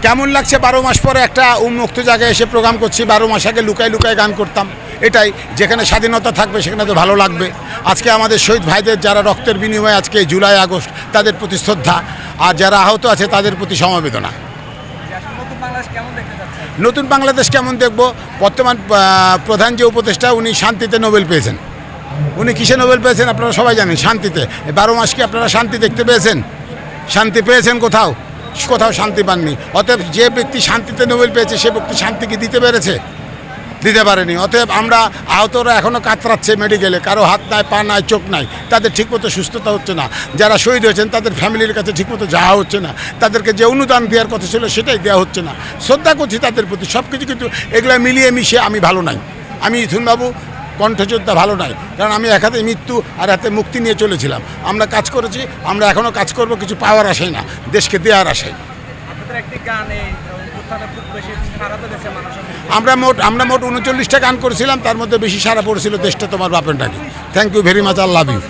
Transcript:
কেমন লাগছে 12 মাস পরে একটা উন্মুক্ত জায়গায় এসে প্রোগ্রাম করছি। 12 মাস আগে লুকায় লুকায় গান করতাম। এটাই, যেখানে স্বাধীনতা থাকবে সেখানে তো ভালো লাগবে। আজকে আমাদের শহীদ ভাইদের যারা রক্তের বিনিময়ে আজকে জুলাই আগস্ট, তাদের প্রতি শ্রদ্ধা, আর যারা আহত আছে তাদের প্রতি সমবেদনা। নতুন বাংলাদেশ কেমন দেখব? বর্তমান প্রধান যে উপদেষ্টা, উনি শান্তিতে নোবেল পেয়েছেন। উনি কিসে নোবেল পেয়েছেন আপনারা সবাই জানেন? শান্তিতে। 12 মাস কি আপনারা শান্তি দেখতে পেয়েছেন? শান্তি পেয়েছেন কোথাও? কোথাও শান্তি পাননি। অতএব যে ব্যক্তি শান্তিতে নোবেল পেয়েছে সে ব্যক্তি শান্তি কি দিতে পেরেছে? দিতে পারেনি। অতএব আমরা আহতরা এখনও কাতরাচ্ছে মেডিকেলে, কারো হাত নাই, পা নাই, চোখ নাই, তাদের ঠিকমতো সুস্থতা হচ্ছে না। যারা শহীদ হয়েছেন তাদের ফ্যামিলির কাছে ঠিকমতো যাওয়া হচ্ছে না। তাদেরকে যে অনুদান দেওয়ার কথা ছিল সেটাই দেওয়া হচ্ছে না। শ্রদ্ধা করছি তাদের প্রতি সব কিছু, কিন্তু এগুলো মিলিয়ে মিশিয়ে আমি ভালো নাই। আমি মিথুনবাবু কণ্ঠযোদ্ধা ভালো নাই, কারণ আমি এক হাতে মৃত্যু আর হাতে মুক্তি নিয়ে চলেছিলাম। আমরা কাজ করেছি, আমরা এখনও কাজ করব, কিছু পাওয়ার আশাই না, দেশকে দেওয়ার আশাই। আমরা মোট 39টা গান করেছিলাম, তার মধ্যে বেশি সারা পড়েছিল দেশটা তোমার বাপের ডাকে। Thank you very much, I love you.